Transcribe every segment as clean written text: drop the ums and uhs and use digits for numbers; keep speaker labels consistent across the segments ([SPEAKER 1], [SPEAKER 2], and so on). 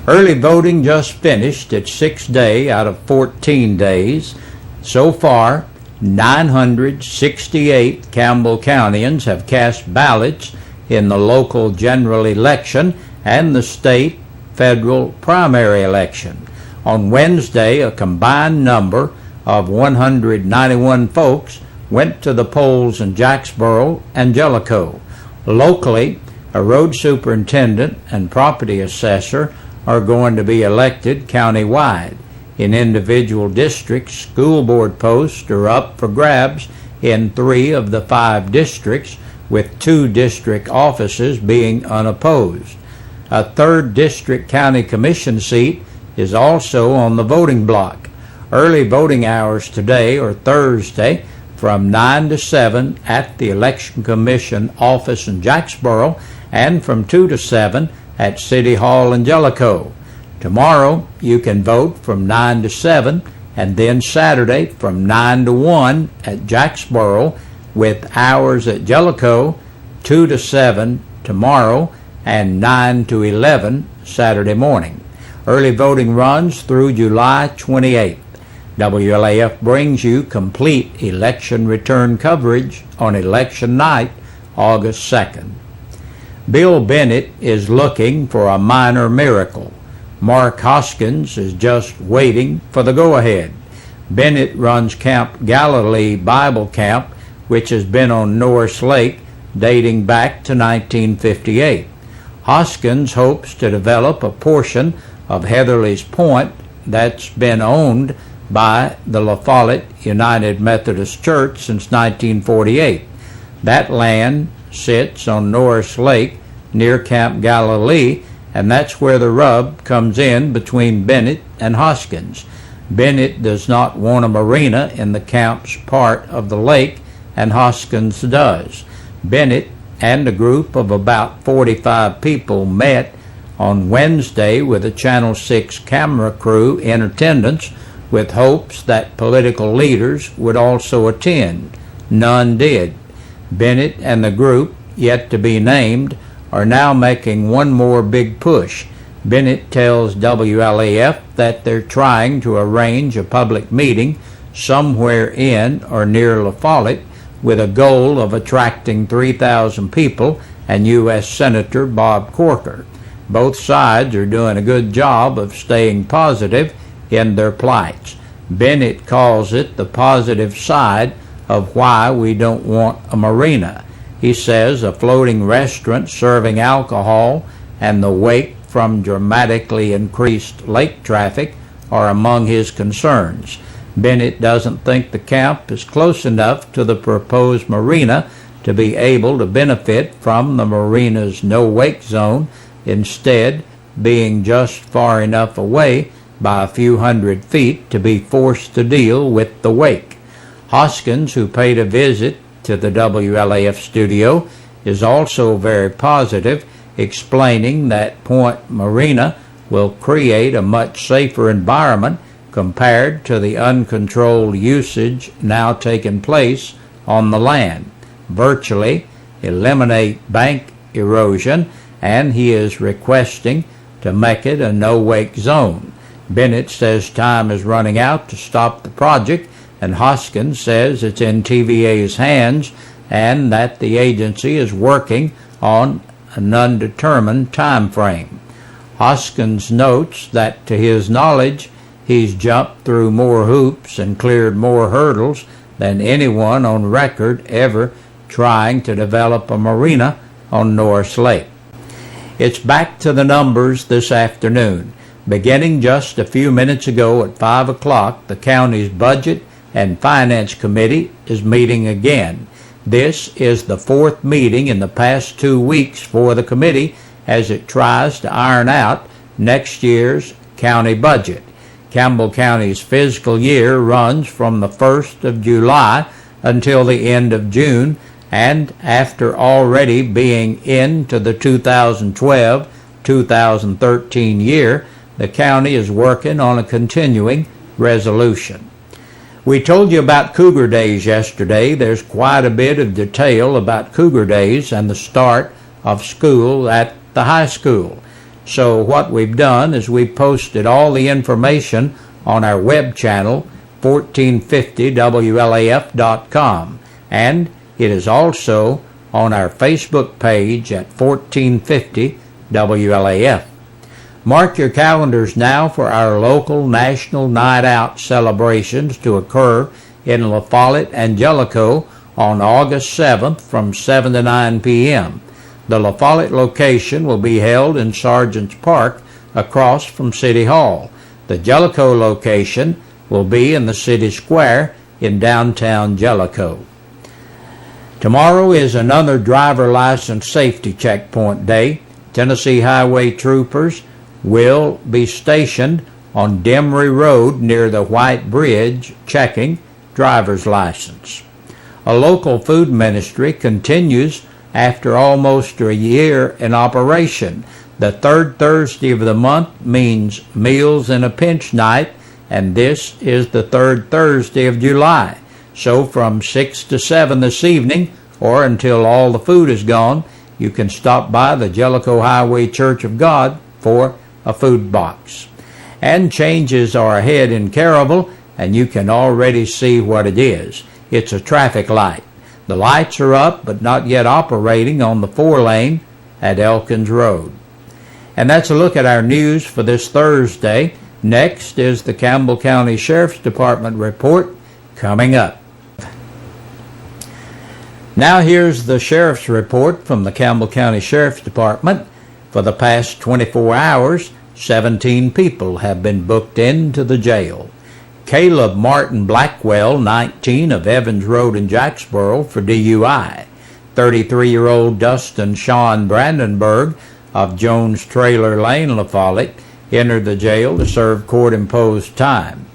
[SPEAKER 1] Early voting just finished its 6th day out of 14 days. So far, 968 Campbell Countyans have cast ballots in the local general election and the state federal primary election. On Wednesday, a combined number of 191 folks went to the polls in Jacksboro and Jellicoe. Locally, a road superintendent and property assessor are going to be elected countywide. In individual districts, school board posts are up for grabs in 3 of the 5 districts, with 2 district offices being unopposed. A 3rd district county commission seat is also on the voting block. Early voting hours today are Thursday from 9 to 7 at the Election Commission office in Jacksboro and from 2 to 7 at City Hall in Jellicoe. Tomorrow you can vote from 9 to 7 and then Saturday from 9 to 1 at Jacksboro, with hours at Jellicoe 2 to 7 tomorrow and 9 to 11 Saturday morning. Early voting runs through July 28th. WLAF brings you complete election return coverage on election night, August 2nd. Bill Bennett is looking for a minor miracle. Mark Hoskins is just waiting for the go-ahead. Bennett runs Camp Galilee Bible Camp, which has been on Norris Lake dating back to 1958. Hoskins hopes to develop a portion of Heatherly's Point that's been owned by the La Follette United Methodist Church since 1948. That land sits on Norris Lake near Camp Galilee, and that's where the rub comes in between Bennett and Hoskins. Bennett does not want a marina in the camp's part of the lake, and Hoskins does. Bennett and a group of about 45 people met on Wednesday with a Channel 6 camera crew in attendance, with hopes that political leaders would also attend. None did. Bennett and the group, yet to be named, are now making one more big push. Bennett tells WLAF that they're trying to arrange a public meeting somewhere in or near La Follette with a goal of attracting 3,000 people and U.S. Senator Bob Corker. Both sides are doing a good job of staying positive in their plights. Bennett calls it the positive side of why we don't want a marina. He says a floating restaurant serving alcohol and the wake from dramatically increased lake traffic are among his concerns. Bennett doesn't think the camp is close enough to the proposed marina to be able to benefit from the marina's no-wake zone, instead being just far enough away by a few hundred feet to be forced to deal with the wake. Hoskins, who paid a visit to the WLAF studio, is also very positive, explaining that Point Marina will create a much safer environment compared to the uncontrolled usage now taking place on the land, virtually eliminate bank erosion, and he is requesting to make it a no-wake zone. Bennett says time is running out to stop the project, and Hoskins says it's in TVA's hands and that the agency is working on an undetermined time frame. Hoskins notes that to his knowledge, he's jumped through more hoops and cleared more hurdles than anyone on record ever trying to develop a marina on Norris Lake. It's back to the numbers this afternoon. Beginning just a few minutes ago at 5 o'clock, the county's Budget and Finance Committee is meeting again. This is the 4th meeting in the past 2 weeks for the committee as it tries to iron out next year's county budget. Campbell County's fiscal year runs from the 1st of July until the end of June, and after already being into the 2012-2013 year, the county is working on a continuing resolution. We told you about Cougar Days yesterday. There's quite a bit of detail about Cougar Days and the start of school at the high school. So what we've done is we've posted all the information on our web channel, 1450WLAF.com, and it is also on our Facebook page at 1450 WLAF. Mark your calendars now for our local National Night Out celebrations to occur in La Follette and Jellicoe on August 7th from 7 to 9 p.m. The La Follette location will be held in Sergeant's Park across from City Hall. The Jellicoe location will be in the City Square in downtown Jellicoe. Tomorrow is another driver license safety checkpoint day. Tennessee Highway troopers will be stationed on Demery Road near the White Bridge checking driver's license. A local food ministry continues after almost a year in operation. The third Thursday of the month means Meals in a Pinch Night, and this is the third Thursday of July. So from 6 to 7 this evening, or until all the food is gone, you can stop by the Jellicoe Highway Church of God for a food box. And changes are ahead in Caryville, and you can already see what it is. It's a traffic light. The lights are up but not yet operating on the 4-lane at Elkins Road. And that's a look at our news for this Thursday. Next is the Campbell County Sheriff's Department report coming up. Now here's the Sheriff's report from the Campbell County Sheriff's Department. For the past 24 hours, 17 people have been booked into the jail. Caleb Martin Blackwell, 19, of Evans Road in Jacksboro for DUI. 33-year-old Dustin Sean Brandenburg of Jones Trailer Lane, La Follette, entered the jail to serve court-imposed time.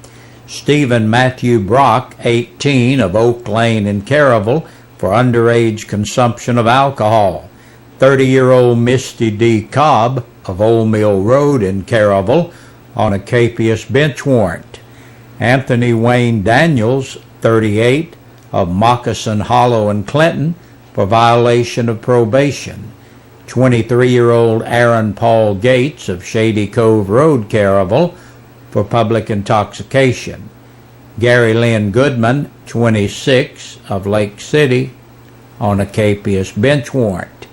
[SPEAKER 1] Stephen Matthew Brock, 18, of Oak Lane in Caryville, for underage consumption of alcohol. 30-year-old Misty D. Cobb of Old Mill Road in Caryville on a capious bench warrant. Anthony Wayne Daniels, 38, of Moccasin Hollow in Clinton for violation of probation. 23-year-old Aaron Paul Gates of Shady Cove Road, Caryville, for public intoxication. Gary Lynn Goodman, 26, of Lake City, on a capious bench warrant.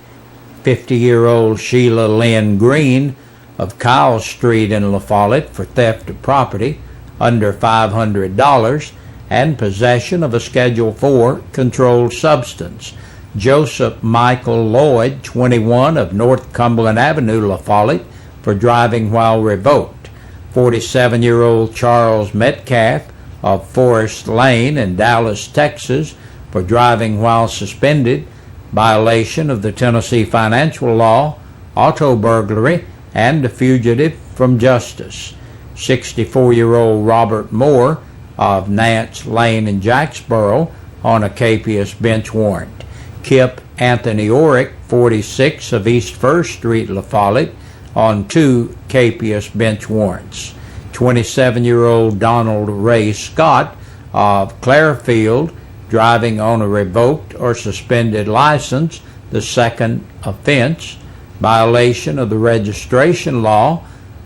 [SPEAKER 1] 50-year-old Sheila Lynn Green of Kyle Street in La Follette for theft of property under $500 and possession of a Schedule IV controlled substance. Joseph Michael Lloyd, 21, of North Cumberland Avenue, La Follette, for driving while revoked. 47-year-old Charles Metcalf of Forest Lane in Dallas, Texas, for driving while suspended, violation of the Tennessee financial law, auto burglary, and a fugitive from justice. 64-year-old Robert Moore of Nance Lane in Jacksboro on a capious bench warrant. Kip Anthony Orick, 46, of East 1st Street, La Follette, on 2 capious bench warrants. 27-year-old Donald Ray Scott of Clarefield, driving on a revoked or suspended license, the second offense, violation of the registration law,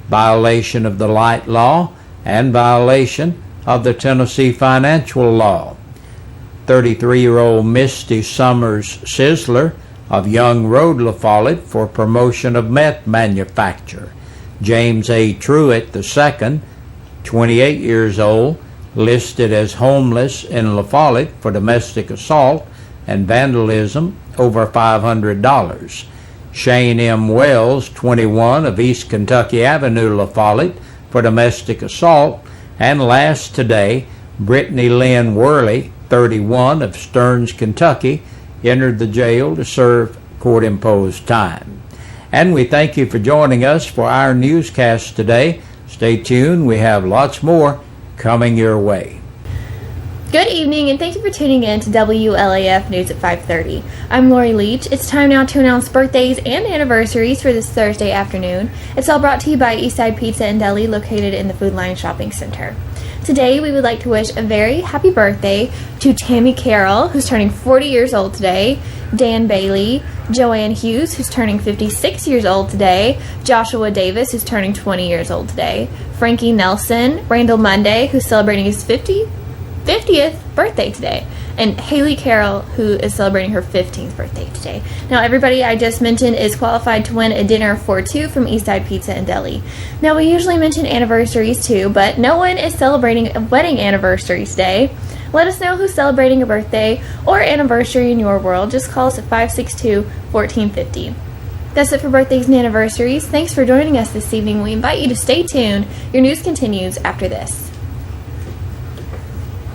[SPEAKER 1] violation of the light law, and violation of the Tennessee financial law. 33-year-old Misty Summers Sizzler of Young Road, La Follette, for promotion of meth manufacture. James A. Truitt II, 28 years old, listed as homeless in La Follette for domestic assault and vandalism over $500. Shane M. Wells, 21, of East Kentucky Avenue, La Follette, for domestic assault. And last today, Brittany Lynn Worley, 31, of Stearns, Kentucky, entered the jail to serve court-imposed time. And we thank you for joining us for our newscast today. Stay tuned. We have lots more coming your way.
[SPEAKER 2] Good evening, and thank you for tuning in to WLAF News at 5:30. I'm Lori Leach. It's time now to announce birthdays and anniversaries for this Thursday afternoon. It's all brought to you by Eastside Pizza and Deli, located in the Food Line Shopping Center. Today, we would like to wish a very happy birthday to Tammy Carroll, who's turning 40 years old today, Dan Bailey, Joanne Hughes, who's turning 56 years old today, Joshua Davis, who's turning 20 years old today, Frankie Nelson, Randall Monday, who's celebrating his 50th birthday today, and Haley Carroll, who is celebrating her 15th birthday today. Now, everybody I just mentioned is qualified to win a dinner for two from Eastside Pizza and Deli. Now, we usually mention anniversaries too, but no one is celebrating a wedding anniversary today. Let us know who's celebrating a birthday or anniversary in your world. Just call us at 562-1450. That's it for birthdays and anniversaries. Thanks for joining us this evening. We invite you to stay tuned. Your news continues after this.